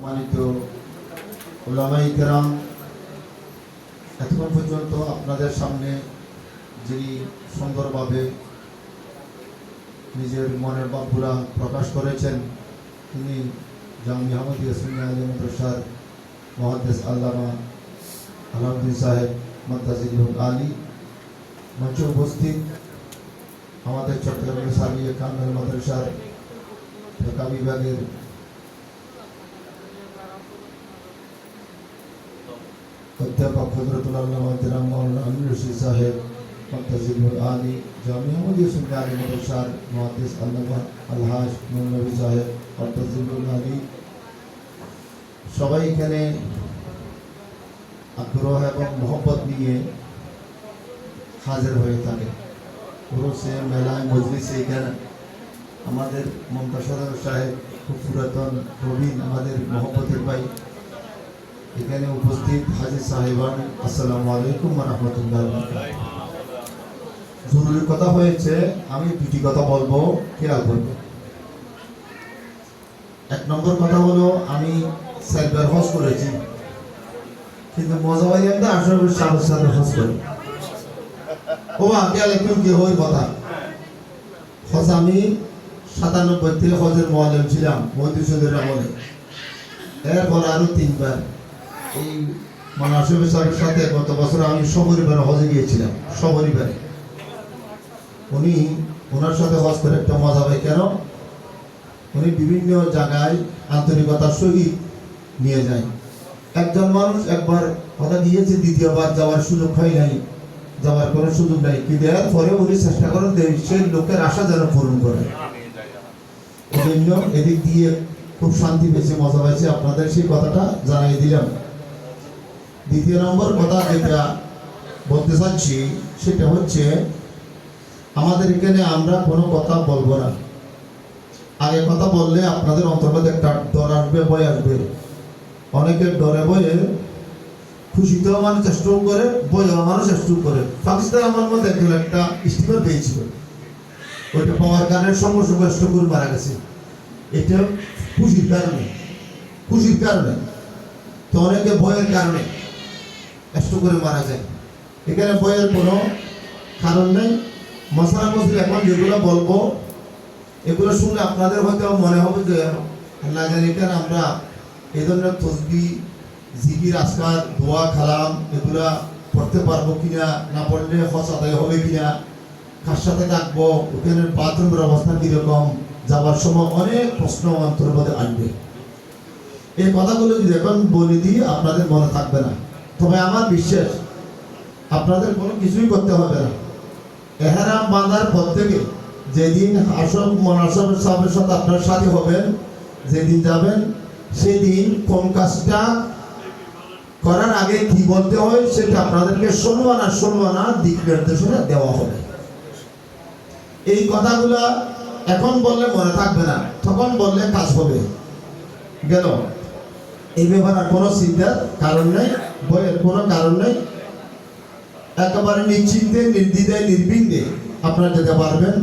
সম্মানিত উলামায়ে কেরাম, এতক্ষণ পর্যন্ত আপনাদের সামনে যিনি সুন্দরভাবে নিজের মনের ভাবগুলা প্রকাশ করেছেন তিনি জামিয়া আহমদিয়া সুন্নাহ আলিয়া মাদ্রাসার মুহাদ্দিস আল্লামা আলাউদ্দিন সাহেব মাদ্দাজিলুল আলী। মঞ্চে উপস্থিত আমাদের চট্টগ্রামের সাবিয়া কামিল মাদ্রাসার ঢাকা বিভাগের অধ্যাপক হযরতুল আল্লামা জনাব মাওলানা আমির রশিদ সাহেব মাদ্দাজিলুল আলী, জামিয়া আহমদিয়া সুন্নাহ আলিয়া মাদ্রাসার মুহাদ্দিস আল্লামা আলহাজ নবী সাহেব মাদ্দাজিলুল আলী, সবাই এখানে আগ্রহ এবং মোহব্বত নিয়ে হাজির হয়ে থাকে। পুরুষে মেলায় মজলিসে এখানে আমাদের মমতাজ সাহেব খুব পুরাতন প্রবীণ আমাদের মোহব্বতের ভাই এখানে উপস্থিত হাজির সাহেবান, আসসালামু আলাইকুম ওয়া রাহমাতুল্লাহি ওয়া বারাকাতুহু। জরুরি কথা হয়েছে, আমি দুটি কথা বলবো, খেয়াল করবো। এক নম্বর কথা হলো, আমি সাইবার হজ করেছি, কিন্তু মজা পাই আমি আসলে সাথে হজ করি। ও খেয়াল একটু কি হয় কথা হজ, আমি 97 থেকে হজের মুআল্লিম ছিলাম মহিউদ্দিনের আমলে। এরপর আরো 3 বার এই মানাসিব সাহেবের সাথে গত বছর আমি সপরিবারে হজে গিয়েছিলাম। সপরিবারে উনি ওনার সাথে হজ করে একটা মজা পাই। কেন? উনি বিভিন্ন জায়গায় আন্তরিকতার সহিত নিয়ে যায়। একজন মানুষ একবার কথা দিয়েছে, দ্বিতীয়বার যাওয়ার সুযোগ হয় নাই, যাওয়ার কোনো সুযোগ নাই, কিন্তু এরপরে উনি চেষ্টা করেন সেই লোকের আশা যেন পূরণ করে। এই জন্য এদিক দিয়ে খুব শান্তি পেয়েছে, মজা পাইছে, আপনাদের সেই কথাটা জানাই দিলাম। দ্বিতীয় নম্বর কথা যেটা বলতে চাচ্ছি সেটা হচ্ছে, আমাদের এখানে আমরা কোনো কথা বলবো না। আগে কথা বললে আপনাদের অন্তর্গত একটা ডর আসবে, ভয় আসবে। অনেকের ডরে ভয়ে খুশিতেও মানুষ চেষ্টা করে, ভয়েও মানুষ চেষ্টা করে। পাকিস্তান আমার মধ্যে একজন একটা স্টিমার পেয়েছিল, ওইটা পাওয়ার কারণে সঙ্গে সঙ্গে করে মারা গেছে। এটা খুশির কারণে, খুশির কারণে। তো অনেকে ভয়ের কারণে কষ্ট করে মারা যায়। এখানে ভয়ের কোনো কারণ নেই। মশলা মশলি এখন যেগুলো বলবো এগুলো শুনলে আপনাদের হয়তো মনে হবে যে না জানি কেন আমরা এই ধরনের তসবিহ, জিকির, আজকার, দোয়া, কালাম এগুলা পড়তে পারবো কিনা, না পড়লে হজ আদায় হবে কিনা, কার সাথে থাকবো, ওখানে বাথরুমের অবস্থা কিরকম, যাবার সময় অনেক প্রশ্ন অন্তরের মধ্যে আসবে। এই কথাগুলো যদি এখন বলে দিই আপনাদের মনে থাকবে না। তবে আমার বিশ্বাস আপনাদের কোনো কিছুই করতে হবে না। এহরাম বাঁধার পর থেকে যেদিন আসল মনাসবের সাহেবের সাথে আপনার সাথে হবেন, যেদিন যাবেন, সেদিন কোন কাজটা করার আগে কি বলতে হয় সেটা আপনাদেরকে সম্মানা দিক নির্দেশনা দেওয়া হবে। এই কথাগুলা এখন বললে মনে থাকবে না, তখন বললে কাজ হবে। গেল? এই ব্যাপারে কোনো চিন্তার কারণ নেই, ভয়ের কোনো কারণ নেই। একেবারে নিশ্চিন্তে, নির্দ্বিধায়, নির্বিঘ্নে আপনারা যেতে পারবেন।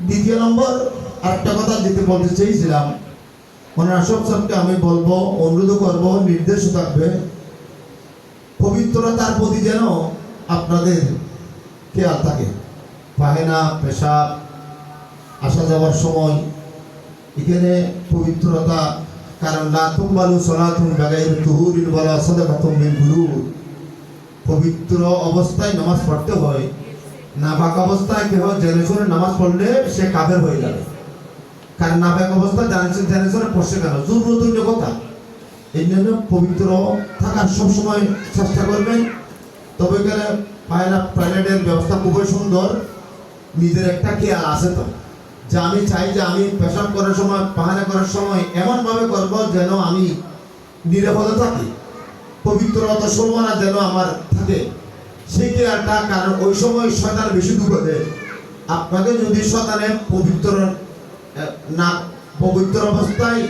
দ্বিতীয় নম্বর আরেকটা কথা যেতে বলতে চেয়েছিলাম, আশরাফ সাহেবকে আমি বলবো, অনুরোধ করব, নির্দেশ থাকবে, পবিত্রতার প্রতি যেন আপনাদের খেয়াল থাকে। পায়না, পেশাব, আসা যাওয়ার সময় এখানে পবিত্রতা, কারণ লা তুকবালু সালাতুন বিগাইরি তুহুরিন ওয়ালা সাদাকাতুন মিন গুরুর। পবিত্র অবস্থায় নামাজ পড়তে হয়, নাপাক অবস্থায় কেউ জেনে শুনে নামাজ পড়লে সে কাফের হয়ে যাবে। কারণ নাপাক অবস্থায় জেনে শুনে পড়ছে কেন? জরুরতুল্য কথা। এই জন্য পবিত্র থাকার সবসময় চেষ্টা করবেন। তবে এখানে টয়লেটের ব্যবস্থা খুবই সুন্দর। নিজের একটা খেয়াল আছে তো, যে আমি চাই যে আমি পেশাব করার সময়, পায়খানা করার সময় এমনভাবে করব যেন আমি নিরাপদে থাকি, পবিত্রতা সম্মানা যেন আমার থাকে, সেই খেয়ালটা। কারণ ওই সময় শয়তান বেশি ঢুকে দেয়। আপনাকে যদি শয়তানে পবিত্র অবস্থায়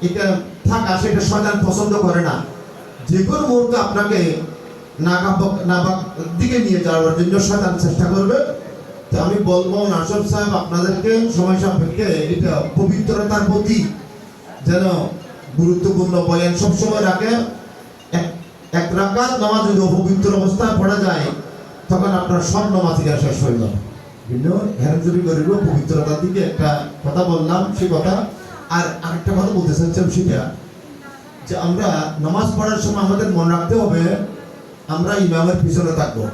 এটা থাকা, সেটা শয়তান পছন্দ করে না। যে কোনো মুহূর্তে আপনাকে নাপাক দিকে নিয়ে যাওয়ার জন্য শয়তান চেষ্টা করবে। তো আমি বলবো আশরাফ সাহেব আপনাদেরকে সময় সাপেক্ষে এটা পবিত্রতার প্রতি যেন গুরুত্বপূর্ণ বয়ান সবসময় রাখে। এক রাকাত নামাজ যদি অপবিত্র অবস্থায় পড়া যায় তখন আপনার সব নামাজ থেকে শেষ হয়ে যাবে। বিভিন্ন হেরজুরি করিল পবিত্রতার দিকে একটা কথা বললাম, সেই কথা। আর আরেকটা কথা বলতে চাচ্ছিলাম, সেটা যে আমরা নামাজ পড়ার সময় আমাদের মনে রাখতে হবে আমরা ইমামের পিছনে থাকবো।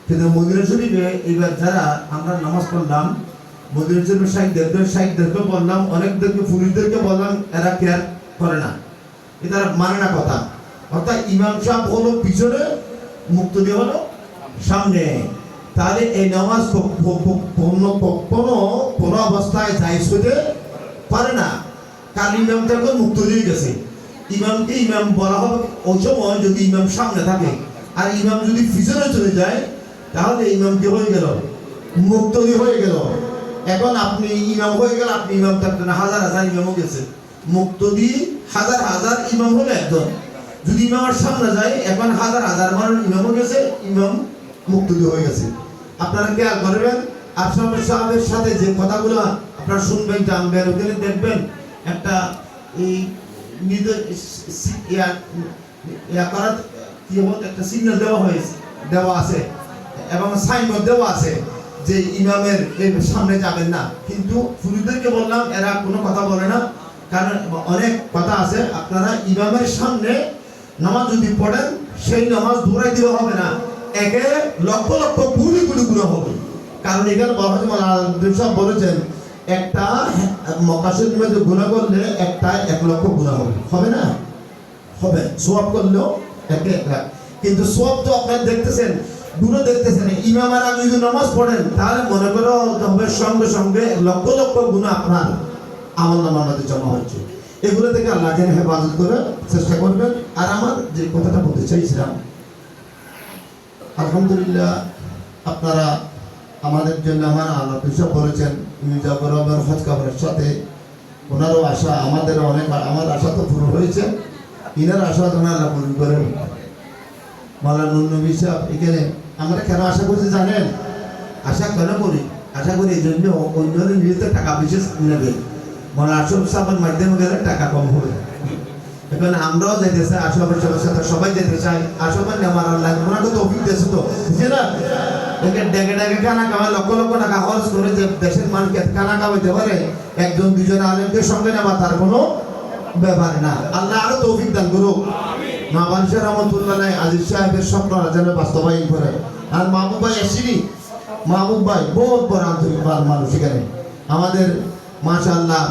কিন্তু মদিনা শরীফে এইবার যারা আমরা নামাজ পড়লাম, মদিনা শরীফের শাইখদেরকে বললাম, অনেকদেরকে পুলিশদেরকে বললাম, এরা কেয়ার করে না, এটা মানে না কথা। অর্থাৎ ইমাম সাহেব হলো পিছনে, মুক্তদি হলো সামনে। তাহলে এই নামাজ কোনো অবস্থায় জায়েজ হতে পারে না, কারণ ইমামটা এখন মুক্ত দিয়ে গেছে। ইমামকে ইমাম বলা হবে ওই সময় যদি ইমাম সামনে থাকে, আর ইমাম যদি পিছনে চলে যায় তাহলে ইমাম কি হয়ে গেল? মুক্তদি হয়ে গেল। এখন আপনি ইমাম হয়ে গেল, আপনি ইমাম থাকতেন না, হাজার হাজার ইমামও গেছে। মুক্তদি হাজার হাজার ইমাম হলো একজন, যদি ইমামের সামনে যায় এখন হাজার হাজার মানুষ ইমামও গেছে, ইমাম মুক্তদি হয়ে গেছে। আপনারা খেয়াল করবেন, আশরাফ সাহেবের সাথে যে কথাগুলো আপনারা শুনবেন, জানবেন, ওখানে দেখবেন একটা এই একটা সিগন্যাল দেওয়া আছে এবং সাইনবোর্ড দেওয়া আছে যে ইমামের সামনে যাবেন না। কিন্তু পুরুষদেরকে বললাম এরা কোনো কথা বলে না, কারণ অনেক কথা আছে। আপনারা ইমামের সামনে নামাজ যদি পড়েন সেই নামাজ দৌড়াই দিলে হবে না, একে লক্ষ লক্ষ গুলি গুলো হবে। কারণ এখানে বলেছেন একটা মক্কাসের মধ্যে গুনাহ করলে একটা 1 লক্ষ গুনাহ হবে না? হবে। সওয়াব করলেও একে 1 লাখ। কিন্তু সওয়াব তো আপনারা দেখতেছেন, গুনাহ দেখতেছেন। ইমামের আগে যদি নামাজ পড়েন তাহলে মনে করো হবে সঙ্গে সঙ্গে লক্ষ লক্ষ গুনাহ আপনার আমলনামার মধ্যে জমা হচ্ছে। এগুলো থেকে আল্লাহ যেন হেফাজত করে চেষ্টা করবেন। আর আমার যে কথাটা বলতে চাইছিলাম, আলহামদুলিল্লাহ আপনারা আমাদের জন্য আমার আলোচনা করেছেন মির্জাপুরের হজ কাবরের সাথে। ওনারও আশা, আমাদেরও অনেক, আমার আশা তো পূরণ হয়েছে, ইনার আশা তোমার আল্লাহ পূরণ করেন। মাওলানা নুর নবী সাহেব এখানে আমরা কেন আশা করছি জানেন? আশা কেন করি? আশা করি এই জন্য অন্যদের নিজেতে টাকা বিশেষ নেবে, মাওলানা আশরাফ সাহেবের মাধ্যমে গেলে টাকা কম হবে। এখন আমরাও যেতে চাই, আশরাফের সাথে সবাই যেতে চাই। আশরাফের নেওয়ার আল্লাহ ওনাকে তো অভিজ্ঞ দেশে তো বুঝছে না, ডেকে ডেকে খানা খাওয়ায় লক্ষ লক্ষ টাকা খরচ করে যে দেশের মানুষকে খানা খাওয়াইতে পারে, একজন দুজন আলেমকে সঙ্গে নেওয়া তার কোনো ব্যাপার না। আল্লাহ আরো তৌফিক দান করুক। মা বালিশা রহমতুল্লাহ আজিজ সাহেবের স্বপ্ন যেন বাস্তবায়ন করে। আর মাহবুব ভাই আসিনি, মাহবুব ভাই বহুত বড় আন্তরিক মানুষ এখানে আমাদের, মাশাআল্লাহ।